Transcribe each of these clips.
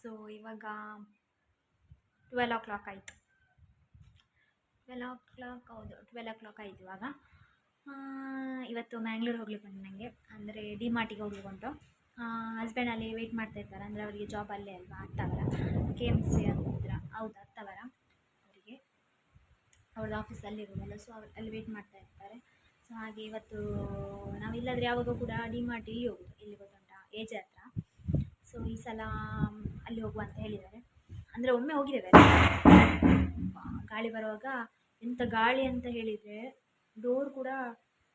So ಇವಾಗ 12 ಆಯಿತು. 12 ಹೌದು 12 ಆಯಿತು ಇವಾಗ. ಇವತ್ತು ಮ್ಯಾಂಗ್ಳೂರ್ ಹೋಗ್ಲಿಕ್ಕೆ ಉಂಟು ನನಗೆ, ಅಂದರೆ ಡಿ ಮಾರ್ಟಿಗೆ ಹೋಗ್ಲಿಕ್ಕೆ ಉಂಟು. ಹಸ್ಬೆಂಡ್ ಅಲ್ಲಿ ವೆಯ್ಟ್ ಮಾಡ್ತಾ ಇರ್ತಾರೆ, ಅಂದರೆ ಅವರಿಗೆ ಜಾಬ್ ಅಲ್ಲೇ ಅಲ್ವಾ, ಹತ್ತವರ ಕೆ ಎಮ್ ಸಿ ಹತ್ರ. ಹೌದು, ಹತ್ತವರ ಅವರಿಗೆ, ಅವ್ರದ್ದು ಆಫೀಸ್ ಅಲ್ಲಿರೋದಲ್ಲ, ಸೊ ಅಲ್ಲಿ ವೆಯ್ಟ್ ಮಾಡ್ತಾ ಇರ್ತಾರೆ. ಸೊ ಹಾಗೆ ಇವತ್ತು ನಾವಿಲ್ಲಾದರೆ ಯಾವಾಗ ಕೂಡ ಡಿ ಮಾರ್ಟ್ ಇಲ್ಲಿ ಹೋಗೋದು, ಎಲ್ಲಿ ಗೊತ್ತುಂಟಾ, ಏಜೆ ಹತ್ರ. ಸೊ ಈ ಸಲ ಅಲ್ಲಿ ಹೋಗುವ ಅಂತ ಹೇಳಿದ್ದಾರೆ. ಅಂದರೆ ಒಮ್ಮೆ ಹೋಗಿದ್ದೇವೆ, ಗಾಳಿ ಬರುವಾಗ ಎಂಥ ಗಾಳಿ ಅಂತ ಹೇಳಿದರೆ ಡೋರ್ ಕೂಡ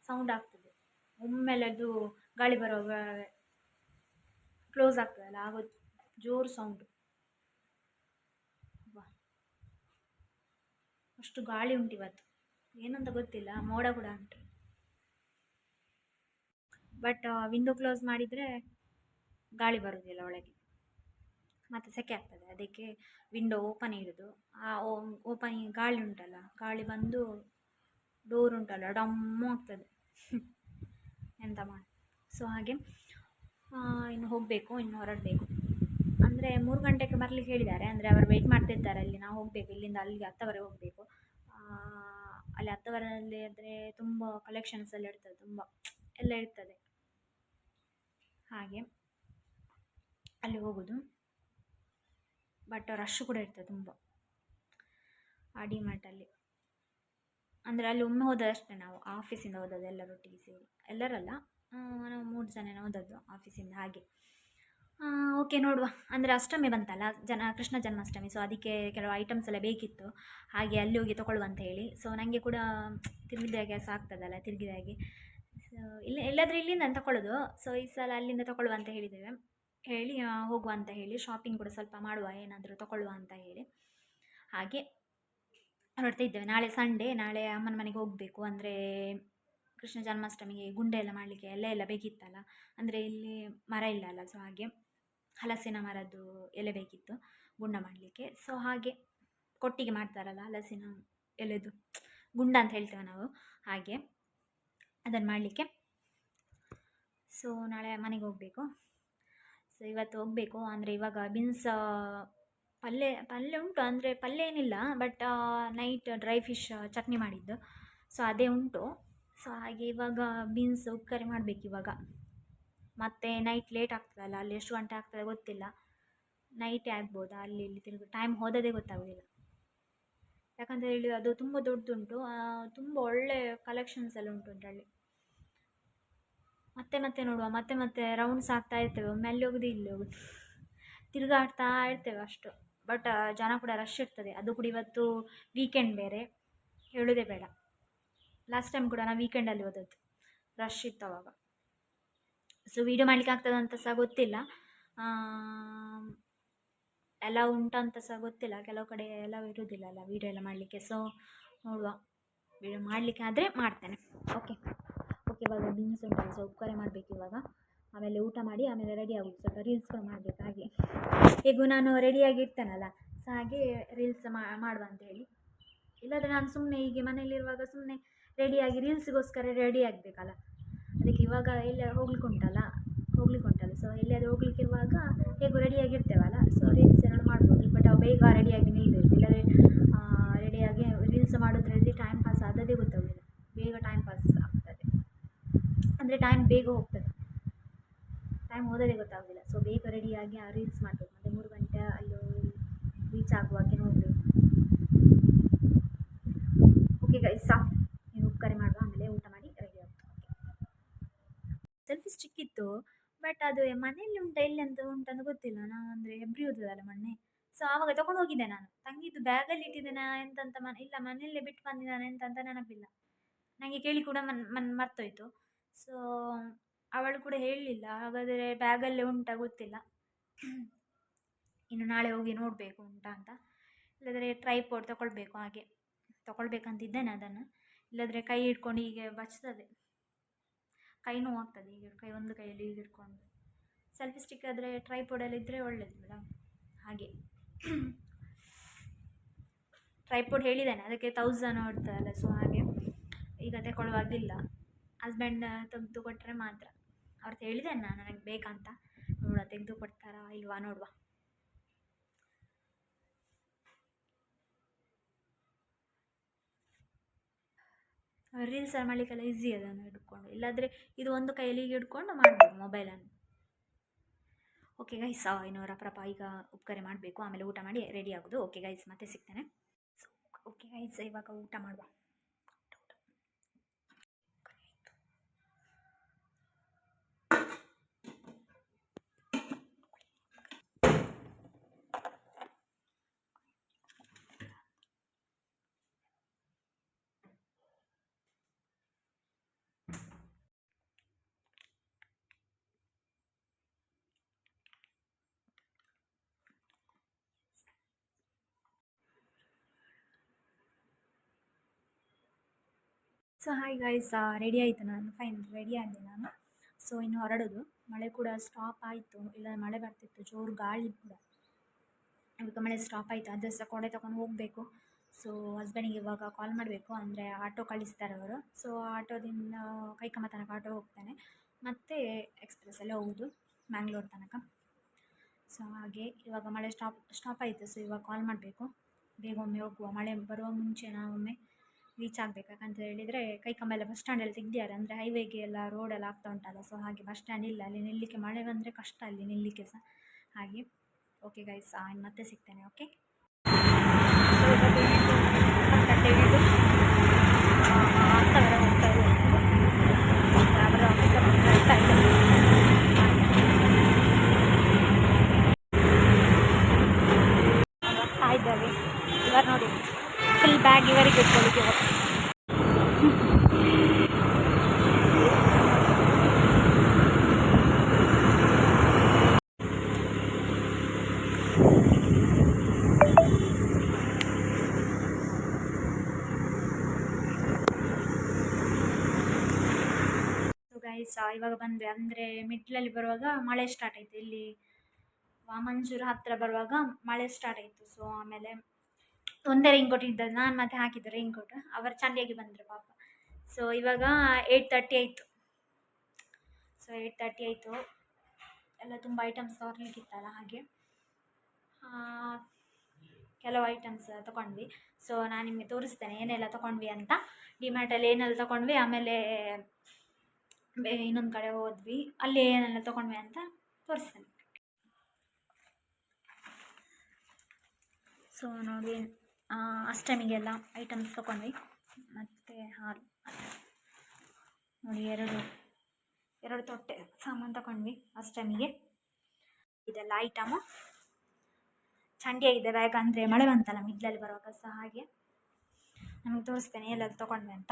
ಸೌಂಡ್ ಆಗ್ತದೆ. ಒಮ್ಮೆಲೆ ಅದು ಗಾಳಿ ಬರುವಾಗ ಕ್ಲೋಸ್ ಆಗ್ತದಲ್ಲ, ಆಗ ಜೋರು ಸೌಂಡು. ಅಷ್ಟು ಗಾಳಿ ಉಂಟು ಇವತ್ತು, ಏನಂತ ಗೊತ್ತಿಲ್ಲ, ಮೋಡ ಕೂಡ ಉಂಟು. ಬಟ್ ವಿಂಡೋ ಕ್ಲೋಸ್ ಮಾಡಿದರೆ ಗಾಳಿ ಬರೋದಿಲ್ಲ ಒಳಗೆ, ಮತ್ತು ಸೆಕೆ ಆಗ್ತದೆ. ಅದಕ್ಕೆ ವಿಂಡೋ ಓಪನ್ ಇಡೋದು. ಆ ಓಪನ್ ಗಾಳಿ ಉಂಟಲ್ಲ, ಗಾಳಿ ಬಂದು ಡೋರ್ ಉಂಟಲ್ಲ ಡಮ್ಮು ಆಗ್ತದೆ. ಎಂತ ಮಾಡಿ. ಸೊ ಹಾಗೆ ಇನ್ನು ಹೋಗಬೇಕು, ಇನ್ನು ಹೊರಡಬೇಕು. ಅಂದರೆ 3 ಗಂಟೆಗೆ ಬರಲಿಕ್ಕೆ ಹೇಳಿದ್ದಾರೆ, ಅಂದರೆ ಅವರು ವೆಯ್ಟ್ ಮಾಡ್ತಿರ್ತಾರೆ ಅಲ್ಲಿ. ನಾವು ಹೋಗಬೇಕು, ಇಲ್ಲಿಂದ ಅಲ್ಲಿಗೆ ಹತ್ತವರೆ ಹೋಗಬೇಕು. ಅಲ್ಲಿ ಹತ್ತವರಲ್ಲಿ ಆದರೆ ತುಂಬ ಕಲೆಕ್ಷನ್ಸ್ ಎಲ್ಲ ಇರ್ತದೆ, ತುಂಬ ಎಲ್ಲ ಇರ್ತದೆ. ಹಾಗೆ ಅಲ್ಲಿ ಹೋಗೋದು. ಬಟ್ ರಶ್ ಕೂಡ ಇರ್ತದೆ ತುಂಬ ಆ ಡಿ ಮಾರ್ಟಲ್ಲಿ. ಅಂದರೆ ಅಲ್ಲಿ ಒಮ್ಮೆ ಹೋದಷ್ಟೇ, ನಾವು ಆಫೀಸಿಂದ ಹೋದದ್ದು ಎಲ್ಲರೊಟ್ಟಿಗೆ ಸೇರಿ. ಎಲ್ಲರಲ್ಲ, ನಾವು 3 ಜನ ಹೋದದ್ದು ಆಫೀಸಿಂದ. ಹಾಗೆ ಓಕೆ, ನೋಡುವ. ಅಂದರೆ ಅಷ್ಟಮಿ ಬಂತಲ್ಲ, ಕೃಷ್ಣ ಜನ್ಮಾಷ್ಟಮಿ. ಸೊ ಅದಕ್ಕೆ ಕೆಲವು ಐಟಮ್ಸ್ ಎಲ್ಲ ಬೇಕಿತ್ತು, ಹಾಗೆ ಅಲ್ಲಿ ಹೋಗಿ ತೊಗೊಳ್ಳುವ ಅಂತ ಹೇಳಿ. ಸೊ ನನಗೆ ಕೂಡ ತಿರುಗಿದಾಗೆ ಸಾಕ್ತದಲ್ಲ, ತಿರುಗಿದಾಗೆ. ಸೊ ಎಲ್ಲಾದರೂ ಇಲ್ಲಿಂದ ತಗೊಳ್ಳೋದು. ಸೊ ಈ ಸಲ ಅಲ್ಲಿಂದ ತೊಗೊಳ್ಳುವ ಅಂತ ಹೇಳಿ ಹೋಗುವ ಅಂತ ಹೇಳಿ, ಶಾಪಿಂಗ್ ಕೂಡ ಸ್ವಲ್ಪ ಮಾಡುವ, ಏನಾದರೂ ತೊಗೊಳ್ಳುವ ಅಂತ ಹೇಳಿ ಹಾಗೆ ಹೊರಡ್ತಾ ಇದ್ದೇವೆ. ನಾಳೆ ಸಂಡೇ, ನಾಳೆ ಅಮ್ಮನ ಮನೆಗೆ ಹೋಗಬೇಕು. ಅಂದರೆ ಕೃಷ್ಣ ಜನ್ಮಾಷ್ಟಮಿಗೆ ಗುಂಡೆ ಎಲ್ಲ ಮಾಡಲಿಕ್ಕೆ ಎಲ್ಲ ಬೇಕಿತ್ತಲ್ಲ, ಅಂದರೆ ಇಲ್ಲಿ ಮರ ಇಲ್ಲ ಅಲ್ಲ. ಸೊ ಹಾಗೆ ಹಲಸಿನ ಮರದ್ದು ಎಲೆ ಬೇಕಿತ್ತು ಗುಂಡ ಮಾಡಲಿಕ್ಕೆ. ಸೊ ಹಾಗೆ ಕೊಟ್ಟಿಗೆ ಮಾಡ್ತಾರಲ್ಲ ಹಲಸಿನ ಎಲೆದು ಗುಂಡ ಅಂತ ಹೇಳ್ತೇವೆ ನಾವು, ಹಾಗೆ ಅದನ್ನು ಮಾಡಲಿಕ್ಕೆ. ಸೊ ನಾಳೆ ಮನೆಗೆ ಹೋಗಬೇಕು. ಸೊ ಇವತ್ತು ಹೋಗಬೇಕು. ಅಂದರೆ ಇವಾಗ ಬೀನ್ಸ್ ಪಲ್ಯ ಉಂಟು, ಅಂದರೆ ಪಲ್ಯ ಏನಿಲ್ಲ, but night dry fish chutney ಮಾಡಿದ್ದು, ಸೊ ಅದೇ ಉಂಟು. ಸೊ ಹಾಗೆ ಇವಾಗ ಬೀನ್ಸ್ ಉಪ್ಪು ಮಾಡಬೇಕು ಇವಾಗ. ಮತ್ತು ನೈಟ್ ಲೇಟ್ ಆಗ್ತದಲ್ಲ, ಅಲ್ಲಿ ಎಷ್ಟು ಗಂಟೆ ಆಗ್ತದೆ ಗೊತ್ತಿಲ್ಲ, ನೈಟೇ ಆಗ್ಬೋದಾ, ಅಲ್ಲಿ ಇಲ್ಲಿ ತಿರುಗಿ ಟೈಮ್ ಹೋದದೇ ಗೊತ್ತಾಗೋದಿಲ್ಲ. ಯಾಕಂತ ಹೇಳಿ ಅದು ತುಂಬ ದೊಡ್ಡದುಂಟು, ತುಂಬ ಒಳ್ಳೆ ಕಲೆಕ್ಷನ್ಸ್ ಎಲ್ಲ ಉಂಟು ಅದರಲ್ಲಿ. ಮತ್ತೆ ನೋಡುವ, ಮತ್ತೆ ರೌಂಡ್ಸ್ ಆಗ್ತಾ ಇರ್ತೇವೆ, ಒಮ್ಮೆ ಅಲ್ಲಿ ಹೋಗೋದು ಇಲ್ಲಿ ಹೋಗೋದು, ತಿರುಗಾಡ್ತಾ ಇರ್ತೇವೆ ಅಷ್ಟು. ಬಟ್ ಜನ ಕೂಡ ರಶ್ ಇರ್ತದೆ. ಅದು ಕೂಡ ಇವತ್ತು ವೀಕೆಂಡ್ ಬೇರೆ, ಹೇಳೋದೇ ಬೇಡ. ಲಾಸ್ಟ್ ಟೈಮ್ ಕೂಡ ನಾವು ವೀಕೆಂಡಲ್ಲಿ ಹೋದದ್ದು, ರಶ್ ಇತ್ತು ಅವಾಗ. ಸೊ ವೀಡಿಯೋ ಮಾಡಲಿಕ್ಕೆ ಆಗ್ತದೆ ಅಂತ ಸಹ ಗೊತ್ತಿಲ್ಲ, ಎಲ್ಲ ಉಂಟಂತ ಸಹ ಗೊತ್ತಿಲ್ಲ. ಕೆಲವು ಕಡೆ ಎಲ್ಲ ಇರೋದಿಲ್ಲ ಅಲ್ಲ ವೀಡಿಯೋ ಎಲ್ಲ ಮಾಡಲಿಕ್ಕೆ. ಸೊ ನೋಡುವ, ವೀಡಿಯೋ ಮಾಡಲಿಕ್ಕೆ ಆದರೆ ಮಾಡ್ತೇನೆ. ಓಕೆ, ಇವಾಗ ಬೀನ್ಸ್ ಉಂಟಲ್ಲ, ಸೊ ಉಪ್ಪು ಮಾಡಬೇಕು ಇವಾಗ. ಆಮೇಲೆ ಊಟ ಮಾಡಿ ಆಮೇಲೆ ರೆಡಿ ಆಗೋದು, ಸ್ವಲ್ಪ ರೀಲ್ಸ್ ಕೂಡ ಮಾಡಬೇಕು. ಹಾಗೆ ಹೇಗೂ ನಾನು ರೆಡಿಯಾಗಿ ಇರ್ತೇನಲ್ಲ, ಸೊ ಹಾಗೆ ರೀಲ್ಸ್ ಮಾಡುವ ಅಂತ ಹೇಳಿ. ಇಲ್ಲಾಂದರೆ ನಾನು ಸುಮ್ಮನೆ ಹೀಗೆ ಮನೇಲಿರುವಾಗ ಸುಮ್ಮನೆ ರೆಡಿಯಾಗಿ ರೀಲ್ಸ್ಗೋಸ್ಕರ ರೆಡಿ ಆಗಬೇಕಲ್ಲ, ಅದಕ್ಕೆ ಇವಾಗ ಎಲ್ಲ ಹೋಗ್ಲಿಕ್ಕೆ ಉಂಟಲ್ಲ. ಸೊ ಎಲ್ಲಿಯಾದರೂ ಹೋಗ್ಲಿಕ್ಕಿರುವಾಗ ಹೇಗೂ ರೆಡಿಯಾಗಿರ್ತೇವಲ್ಲ, ಸೊ ರೀಲ್ಸ್ ಏನಾದ್ರು ಮಾಡ್ಬೋದು. ಬಟ್ ಅವು ಬೇಗ ರೆಡಿಯಾಗಿ ನಿಲ್ಲಬೇಕು, ಇಲ್ಲಾಂದರೆ ರೆಡಿಯಾಗಿ ರೀಲ್ಸ್ ಮಾಡೋದ್ರಲ್ಲಿ ಟೈಮ್ ಪಾಸ್ ಆಗೋದೇ ಗೊತ್ತಾಗೋದಿಲ್ಲ, ಬೇಗ ಟೈಮ್ ಪಾಸ್ ಆಗ್ತದೆ. ಅಂದರೆ ಟೈಮ್ ಬೇಗ ಹೋಗ್ತದೆ, ಟೈಮ್ ಹೋಗೋದೇ ಗೊತ್ತಾಗೋದಿಲ್ಲ. ಸೊ ಬೇಗ ರೆಡಿಯಾಗಿ ಆ ರೀಲ್ಸ್ ಮಾಡಬೇಕು. ಮತ್ತು 3 ಗಂಟೆ ಅಲ್ಲಿ ರೀಚ್ ಆಗುವಾಗೆ ನೋಡಬೇಕು. ಓಕೆ ಗೈಸ್, ನೀವು ಉಪಕಾರ ಮಾಡುವ, ಆಮೇಲೆ ಊಟ ಮಾಡಿ ರೆಡಿ ಆಗ್ತದೆ. ಸೆಲ್ಫಿ ಸ್ಟಿಕ್ ಇತ್ತು, ಬಟ್ ಅದು ಮನೆಯಲ್ಲಿ ಎಲ್ಲಿ ಅಂತ ಉಂಟಂತ ಗೊತ್ತಿಲ್ಲ. ನಾವು ಅಂದರೆ ಹೆಬ್ರಿ ಓದೋದಲ್ಲ ಮೊನ್ನೆ, ಸೊ ಆವಾಗ ತೊಗೊಂಡು ಹೋಗಿದ್ದೆ ನಾನು. ತಂಗಿದ್ದು ಬ್ಯಾಗಲ್ಲಿ ಇಟ್ಟಿದ್ದೇನೆ ಎಂತಂತ ಇಲ್ಲ ಮನೆಯಲ್ಲೇ ಬಿಟ್ಟು ಬಂದಿದ್ದಾನೆ ಎಂತಂತ ನೆನಪಿಲ್ಲ ನನಗೆ. ಕೇಳಿ ಕೂಡ ಮರ್ತೋಯ್ತು. ಸೊ ಅವಳು ಕೂಡ ಹೇಳಲಿಲ್ಲ, ಹಾಗಾದರೆ ಬ್ಯಾಗಲ್ಲೇ ಉಂಟಾ ಗೊತ್ತಿಲ್ಲ. ಇನ್ನು ನಾಳೆ ಹೋಗಿ ನೋಡಬೇಕು ಉಂಟಾ ಅಂತ. ಇಲ್ಲಾಂದರೆ ಟ್ರೈಪಾಡ್ ತೊಗೊಳ್ಬೇಕು, ಹಾಗೆ ತೊಗೊಳ್ಬೇಕಂತಿದ್ದೇನೆ ಅದನ್ನು. ಇಲ್ಲಾಂದರೆ ಕೈ ಹಿಡ್ಕೊಂಡು ಹೀಗೆ ಬಚ್ತದೆ, ಕೈ ನೋವಾಗ್ತದೆ. ಈಗ ಒಂದು ಕೈಯಲ್ಲಿ ಹೀಗೆ ಹಿಡ್ಕೊಂಡು. ಸೆಲ್ಫಿ ಸ್ಟಿಕ್ ಆದರೆ ಟ್ರೈಪಾಡಲ್ಲಿ ಇದ್ದರೆ ಒಳ್ಳೆಯದು ಮೇಡಮ್. ಹಾಗೆ ಟ್ರೈಪಾಡ್ ಹೇಳಿದ್ದೇನೆ, ಅದಕ್ಕೆ 1000 ನೋಡ್ತದಲ್ಲ. ಸೊ ಹಾಗೆ ಈಗ ತಗೊಳ್ಳುವಾಗಿಲ್ಲ, ಹಸ್ಬೆಂಡ್ ತೆಗೆದು ಕೊಟ್ಟರೆ ಮಾತ್ರ. ಅವ್ರು ಹೇಳಿದ್ದೇನೆ ನಾನು, ನನಗೆ ಬೇಕಂತ. ನೋಡುವ ತೆಗೆದು ಕೊಡ್ತಾರಾ ಇಲ್ವಾ ನೋಡುವ. ರೀಲ್ಸ್ ಮಾಡಲಿಕ್ಕೆಲ್ಲ ಈಸಿ ಅದನ್ನು ಹಿಡ್ಕೊಂಡು, ಇಲ್ಲಾಂದರೆ ಇದು ಒಂದು ಕೈಯಲ್ಲಿ ಹೀಗೆ ಹಿಡ್ಕೊಂಡು ಮಾಡಬೇಕು ಮೊಬೈಲನ್ನು. ಓಕೆ ಗೈಸ್, ಇನ್ನು ರಪ್ರಪ ಈಗ ಉಪಕಾರಿ ಮಾಡಬೇಕು, ಆಮೇಲೆ ಊಟ ಮಾಡಿ ರೆಡಿ ಆಗೋದು. ಓಕೆ ಗೈಸ್, ಮತ್ತೆ ಸಿಗ್ತೇನೆ. ಓಕೆ ಗೈಸ್, ಇವಾಗ ಊಟ ಮಾಡುವ. ಸೊ ಹಾಯ್ ಗೈಸ್, ರೆಡಿ ಆಯಿತು ನಾನು, ಫೈನ್ ರೆಡಿ ಆದೆ ನಾನು. ಸೊ ಇನ್ನು ಹೊರಡೋದು. ಮಳೆ ಕೂಡ ಸ್ಟಾಪ್ ಆಯಿತು, ಇಲ್ಲ ಮಳೆ ಬರ್ತಿತ್ತು, ಜೋರು ಗಾಳಿ ಕೂಡ. ಇವಾಗ ಮಳೆ ಸ್ಟಾಪ್ ಆಯಿತು, ಅದೇ ಸಹ ಕೊಡೆ ತಗೊಂಡು ಹೋಗಬೇಕು. ಸೊ ಹಸ್ಬೆಂಡಿಗೆ ಇವಾಗ ಕಾಲ್ ಮಾಡಬೇಕು, ಅಂದರೆ ಆಟೋ ಕಳಿಸ್ತಾರೆ ಅವರು. ಸೊ ಆಟೋದಿಂದ ಕೈಕಮ್ಮ ತನಕ ಆಟೋ ಹೋಗ್ತಾನೆ, ಮತ್ತು ಎಕ್ಸ್ಪ್ರೆಸ್ಸಲ್ಲೇ ಹೋಗೋದು ಮ್ಯಾಂಗ್ಳೂರ್ ತನಕ. ಸೊ ಹಾಗೆ ಇವಾಗ ಮಳೆ ಸ್ಟಾಪ್ ಆಯಿತು. ಸೊ ಇವಾಗ ಕಾಲ್ ಮಾಡಬೇಕು, ಬೇಗ ಒಮ್ಮೆ ಹೋಗುವ, ಮಳೆ ಬರುವ ಮುಂಚೆ ನಾವು ಒಮ್ಮೆ ರೀಚ್ ಆಗಬೇಕು. ಯಾಕಂತ ಹೇಳಿದರೆ ಕೈಕಮ್ಮ ಎಲ್ಲ ಬಸ್ ಸ್ಟ್ಯಾಂಡಲ್ಲಿ ತೆಗ್ದಿದ್ದಾರೆ, ಅಂದರೆ ಹೈವೇಗೆ ಎಲ್ಲ ರೋಡೆಲ್ಲ ಆಗ್ತಾ ಉಂಟಲ್ಲ. ಸೊ ಹಾಗೆ ಬಸ್ ಸ್ಟ್ಯಾಂಡ್ ಇಲ್ಲ ಅಲ್ಲಿ ನಿಲ್ಲಲಿಕ್ಕೆ, ಮಳೆ ಬಂದರೆ ಕಷ್ಟ ಅಲ್ಲಿ ನಿಲ್ಲಲಿಕ್ಕೆ ಸಹ ಹಾಗೆ. ಓಕೆ ಗೈಸ್, ಮತ್ತೆ ಸಿಗ್ತೇನೆ. ಓಕೆ, ಸೊ ಇವಾಗ ಏನಾಯಿತು, ಆಗ್ತಾವರೆ ಹೋಗ್ತಾ ಇದ್ದಾರೆ, ಅವರ ಆಫೀಸರ್ ಹೋಗ್ತಾ ಇದ್ದಾರೆ. ಇದ್ದಾರೆ ಇವರು ನೋಡಿ, ಫುಲ್ ಬ್ಯಾಗ್ ಇವರಿಗೆ ಇಟ್ಕೊಳ್ಳಿಕ್ಕೆ. ಗೈಸ್, ಇವಾಗ ಬಂದರೆ, ಅಂದರೆ ಮಿಡ್ಲಲ್ಲಿ ಬರುವಾಗ ಮಳೆ ಸ್ಟಾರ್ಟ್ ಆಯಿತು. ಇಲ್ಲಿ ವಾಮಂಜೂರು ಹತ್ತಿರ ಬರುವಾಗ ಮಳೆ ಸ್ಟಾರ್ಟ್ ಆಯಿತು. ಸೊ ಆಮೇಲೆ ಒಂದೇ ರೈನ್ಕೋಟ್ ಇದ್ದದ್ದು, ನಾನು ಮತ್ತೆ ಹಾಕಿದ್ದೆ ರೈನ್ಕೋಟ್. ಅವರು ಚಂಡಿಯಾಗಿ ಬಂದರು ಪಾಪ. ಸೊ ಇವಾಗ 8:30 ಆಯಿತು. ಸೊ 8:30 ಆಯಿತು, ಎಲ್ಲ ತುಂಬ ಐಟಮ್ಸ್ ತಗೊಳ್ಲಿಕ್ಕಿತ್ತಲ್ಲ, ಹಾಗೆ ಕೆಲವು ಐಟಮ್ಸ್ ತೊಗೊಂಡ್ವಿ. ಸೊ ನಾನು ನಿಮಗೆ ತೋರಿಸ್ತೇನೆ ಏನೆಲ್ಲ ತೊಗೊಂಡ್ವಿ ಅಂತ. ಡಿಮಾರ್ಟಲ್ಲಿ ಏನೆಲ್ಲ ತೊಗೊಂಡ್ವಿ, ಆಮೇಲೆ ಇನ್ನೊಂದು ಕಡೆ ಹೋದ್ವಿ, ಅಲ್ಲಿ ಏನೆಲ್ಲ ತೊಗೊಂಡ್ವಿ ಅಂತ ತೋರಿಸ್ತೇನೆ. ಸೊ ನೋಡಿ, ಅಷ್ಟಮಿಗೆಲ್ಲ ಐಟಮ್ಸ್ ತೊಗೊಂಡ್ವಿ. ಮತ್ತು ಹಾಲು ನೋಡಿ, ಎರಡು ತೊಟ್ಟೆ ಸಾಮಾನು ತೊಗೊಂಡ್ವಿ ಅಷ್ಟಮಿಗೆ. ಇದೆಲ್ಲ ಐಟಮು ಚಂಡಿಯಾಗಿದೆ ಬ್ಯಾಗ್, ಅಂದರೆ ಮಳೆ ಬಂತಲ್ಲ ಮಿಡ್ಲಲ್ಲಿ ಬರುವಾಗ. ಸಹ ಹಾಗೆ ನಮಗೆ ತೋರಿಸ್ತೇನೆ ಎಲ್ಲೆಲ್ಲ ತೊಗೊಂಡ್ವಿ ಅಂತ.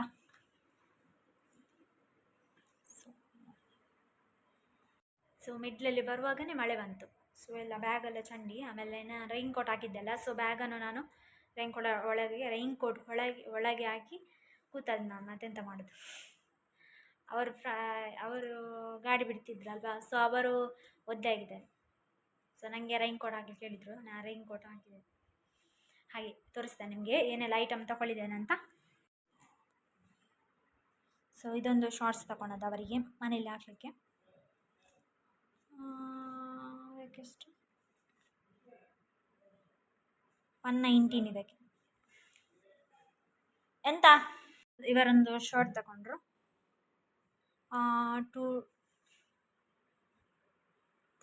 ಸೊ ಮಿಡ್ಲಲ್ಲಿ ಬರುವಾಗಲೇ ಮಳೆ ಬಂತು. ಸೊ ಎಲ್ಲ ಬ್ಯಾಗೆಲ್ಲ ಚಂಡಿ. ಆಮೇಲೆ ನಾನು ರೈನ್ಕೋಟ್ ಹಾಕಿದ್ದೆಲ್ಲ, ಸೊ ಬ್ಯಾಗನ್ನು ನಾನು ರೈನ್ಕೋಟ್ ಒಳಗೆ ಹಾಕಿ ಕೂತದ್ದು ನಾನು. ಮತ್ತೆಂತ ಮಾಡೋದು, ಅವರು ಗಾಡಿ ಬಿಡ್ತಿದ್ರಲ್ವಾ, ಸೊ ಅವರು ಒದ್ದೆ ಆಗಿದ್ದಾರೆ. ಸೊ ನನಗೆ ರೈನ್ಕೋಟ್ ಹಾಕಲಿಕ್ಕೆ ಹೇಳಿದರು, ನಾನು ರೈನ್ಕೋಟ್ ಹಾಕಿದೆ. ಹಾಗೆ ತೋರಿಸ್ತೇನೆ ನಿಮಗೆ ಏನೆಲ್ಲ ಐಟಮ್ ತಗೊಳ್ಳಿದ್ದೇನೆ ಅಂತ. ಸೊ ಇದೊಂದು ಶಾರ್ಟ್ಸ್ ತಗೊಳೋದು ಅವರಿಗೆ ಮನೆಯಲ್ಲಿ ಹಾಕಲಿಕ್ಕೆ. ಅದಕ್ಕೆಷ್ಟು 119 ಇದಕ್ಕೆ. ಎಂತ ಇವರೊಂದು ಶರ್ಟ್ ತಗೊಂಡ್ರು,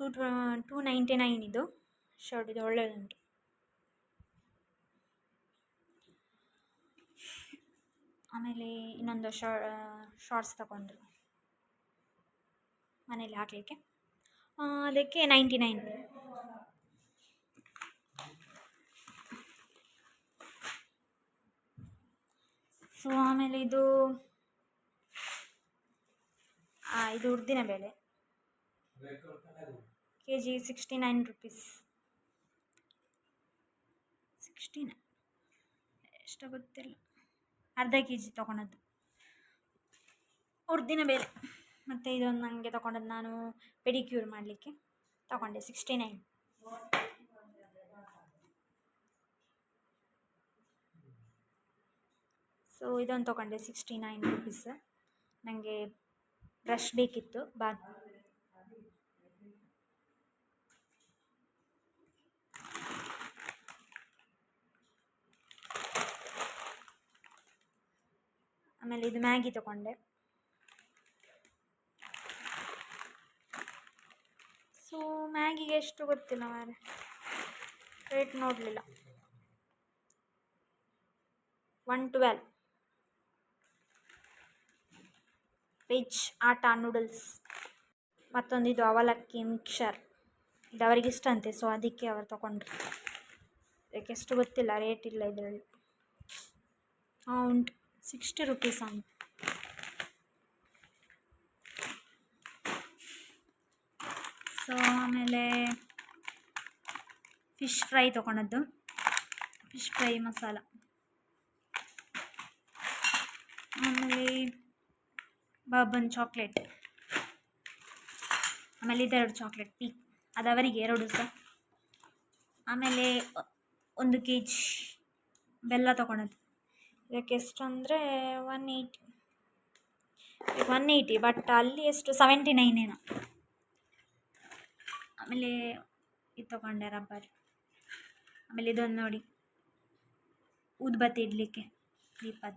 299 ಇದು ಶರ್ಟ್. ಇದು ಒಳ್ಳೆಯದುಂಟು. ಆಮೇಲೆ ಇನ್ನೊಂದು ಶಾರ್ಟ್ಸ್ ತಗೊಂಡ್ರು ಮನೇಲಿ ಹಾಕಲಿಕ್ಕೆ, ಅದಕ್ಕೆ 99. ಸೊ ಆಮೇಲೆ ಇದು ಉದ್ದಿನ ಬೇಳೆ kg 69 ರೂಪೀಸ್. 69 ಎಷ್ಟು ಗೊತ್ತಿಲ್ಲ, ಅರ್ಧ kg ತೊಗೊಂಡದ್ದು ಉದ್ದಿನ ಬೇಳೆ. ಮತ್ತು ಇದೊಂದು ನನಗೆ ತೊಗೊಂಡದ್ದು, ನಾನು ಪೆಡಿಕ್ಯೂರ್ ಮಾಡಲಿಕ್ಕೆ ತೊಗೊಂಡೆ 69. ಸೊ ಇದೊಂದು ತೊಗೊಂಡೆ 69 ರೂಪೀಸ್. ನನಗೆ ಬ್ರಷ್ ಬೇಕಿತ್ತು, ಆಮೇಲೆ ಇದು ಮ್ಯಾಗಿ ತಗೊಂಡೆ. ಸೊ ಮ್ಯಾಗಿಗೆ ಎಷ್ಟು ಗೊತ್ತಿಲ್ಲ ಮಾರೆ, ರೇಟ್ ನೋಡಲಿಲ್ಲ. 112 ವೆಜ್ ಆಟಾ ನೂಡಲ್ಸ್. ಮತ್ತೊಂದು ಇದು ಅವಲಕ್ಕಿ ಮಿಕ್ಸರ್, ಇದು ಅವರಿಗೆ ಇಷ್ಟ ಅಂತೆ, ಸೊ ಅದಕ್ಕೆ ಅವರು ತಗೊಂಡ್ರು. ಅದಕ್ಕೆ ಎಷ್ಟು ಗೊತ್ತಿಲ್ಲ, ರೇಟ್ ಇಲ್ಲ ಇದರಲ್ಲಿ. ಉಂಟು 60 ರುಪೀಸ್ ಉಂಟು. ಸೊ ಆಮೇಲೆ ಫಿಶ್ ಫ್ರೈ ತೊಗೊಂಡದ್ದು, ಫಿಶ್ ಫ್ರೈ ಮಸಾಲ. ಆಮೇಲೆ ಬಾಬನ್ ಚಾಕ್ಲೇಟ್, ಆಮೇಲೆ ಇದೆರಡು ಚಾಕ್ಲೇಟ್ ಪೀಕ್, ಅದು ಅವರಿಗೆ 2 ಸಹ. ಆಮೇಲೆ 1 kg ಬೆಲ್ಲ ತೊಗೊಳೋದು. ಇದಕ್ಕೆ ಎಷ್ಟು ಅಂದರೆ 180, ಬಟ್ ಅಲ್ಲಿ ಎಷ್ಟು 79 ಏನೋ. ಆಮೇಲೆ ಇದು ತೊಗೊಂಡೆ ರಬ್ಬರ್. ಆಮೇಲೆ ಇದೊಂದು ನೋಡಿ, ಊದುಬತ್ತಿ ಇಡಲಿಕ್ಕೆ ದೀಪದ.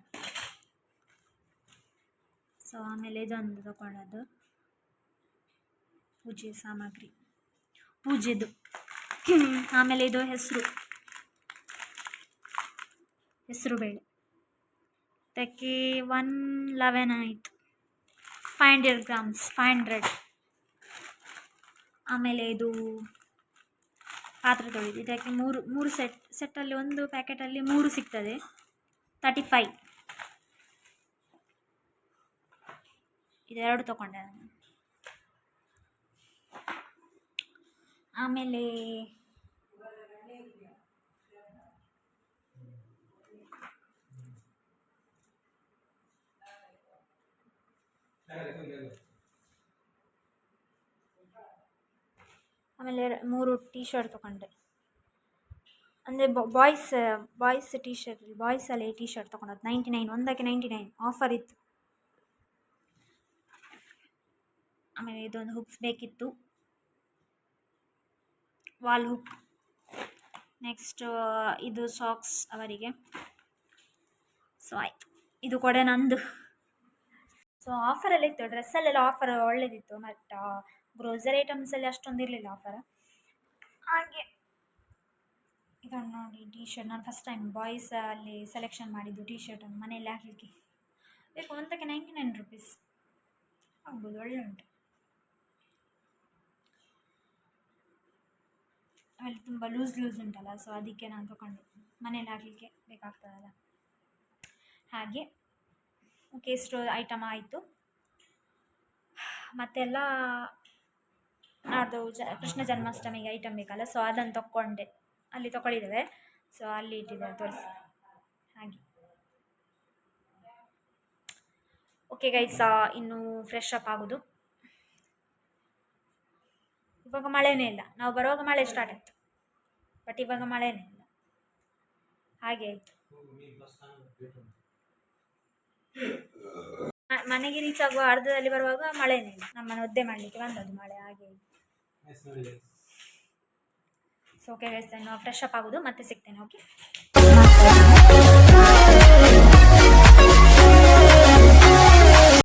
ಸೊ ಆಮೇಲೆ ಇದೊಂದು ತೊಗೊಳೋದು ಪೂಜೆ ಸಾಮಗ್ರಿ, ಪೂಜೆದು. ಆಮೇಲೆ ಇದು ಹೆಸರು ಬೇಳೆ, ಇದಕ್ಕೆ 111 ಆಯಿತು. 500 grams 500. ಆಮೇಲೆ ಇದು ಪಾತ್ರೆ ತೊಳೆದು, ಇದಕ್ಕೆ ಮೂರು ಸೆಟ್ಟಲ್ಲಿ ಒಂದು ಪ್ಯಾಕೆಟಲ್ಲಿ 3 ಸಿಗ್ತದೆ, 35. ಇದೆರಡು ತೊಗೊಂಡೆ ನಾನು. ಆಮೇಲೆ ಆಮೇಲೆ 3 ಟೀ ಶರ್ಟ್ ತೊಗೊಂಡೆ. ಅಂದರೆ ಬಾಯ್ಸ್ ಟೀ ಶರ್ಟ್, ಬಾಯ್ಸಲ್ಲಿ ಟೀ ಶರ್ಟ್ ತೊಗೊಂಡದ್ದು 99, ಒಂದಕ್ಕೆ 99 ಆಫರ್ ಇತ್ತು. ಆಮೇಲೆ ಇದೊಂದು ಹುಕ್ಸ್ ಬೇಕಿತ್ತು, ವಾಲ್ ಹುಕ್. ನೆಕ್ಸ್ಟ್ ಇದು ಸಾಕ್ಸ್ ಅವರಿಗೆ. ಸೊ ಆಯ್ತು, ಇದು ಕೂಡ ನಂದು. ಸೊ ಆಫರೆಲ್ಲ ಇತ್ತು, ಡ್ರೆಸ್ಸಲ್ಲೆಲ್ಲ ಆಫರ್ ಒಳ್ಳೆದಿತ್ತು, ಮತ್ತು ಗ್ರೋಸರಿ ಐಟಮ್ಸಲ್ಲಿ ಅಷ್ಟೊಂದು ಇರಲಿಲ್ಲ ಆಫರ್. ಹಾಗೆ ಇದನ್ನು ನೋಡಿ, ಟೀ ಶರ್ಟ್ ನಾನು ಫಸ್ಟ್ ಟೈಮ್ ಬಾಯ್ಸ್ ಅಲ್ಲಿ ಸೆಲೆಕ್ಷನ್ ಮಾಡಿದ್ದು ಟೀ ಶರ್ಟನ್ನು ಮನೆಯಲ್ಲಿ ಹಾಕಲಿಕ್ಕೆ. ಬೇಕು ಒಂದಕ್ಕೆ 99 ರುಪೀಸ್ ಆಗ್ಬೋದು, ಒಳ್ಳೆ ಉಂಟು. ಆಮೇಲೆ ತುಂಬ ಲೂಸ್ ಉಂಟಲ್ಲ, ಸೊ ಅದಕ್ಕೆ ನಾನು ತಗೊಂಡೆ, ಮನೇಲಿ ಹಾಕಲಿಕ್ಕೆ ಬೇಕಾಗ್ತದಲ್ಲ ಹಾಗೆ. ಓಕೆ, ಇಷ್ಟು ಐಟಮ್ ಆಯಿತು. ಮತ್ತೆಲ್ಲ ನಾಡ್ದು ಕೃಷ್ಣ ಜನ್ಮಾಷ್ಟಮಿಗೆ ಐಟಮ್ ಬೇಕಲ್ಲ, ಸೊ ಅದನ್ನು ತಗೊಂಡೆ. ಅಲ್ಲಿ ತಗೊಳ್ಳಿದ್ದೇವೆ, ಸೊ ಅಲ್ಲಿ ಇಟ್ಟಿದ್ದಾರೆ ತೋರಿಸಿ ಹಾಗೆ. ಓಕೆ ಗೈಸ್, ಇನ್ನು ಫ್ರೆಶ್ ಅಪ್ ಆಗೋದು. ಇವಾಗ ಮಳೆನೇ ಇಲ್ಲ, ನಾವು ಬರುವಾಗ ಮಳೆ ಸ್ಟಾರ್ಟ್ ಆಯಿತು, ಬಟ್ ಇವಾಗ ಮಳೆನೇ ಇಲ್ಲ, ಹಾಗೆ ಆಯಿತು. ಮನೆಗೆ ರೀಚ್ ಆಗುವ ಅರ್ಧದಲ್ಲಿ ಬರುವಾಗ ಮಳೆನೇ ಇಲ್ಲ, ನಮ್ಮನ್ನು ಒದ್ದೆ ಮಾಡಲಿಕ್ಕೆ ಬಂದದ್ದು ಮಳೆ, ಹಾಗೆ. ಸೊ ಓಕೆ ಗೈಸ್, ನಾನು ಫ್ರೆಶ್ ಅಪ್ ಆಗೋದು, ಮತ್ತೆ ಸಿಗ್ತೇನೆ. ಓಕೆ.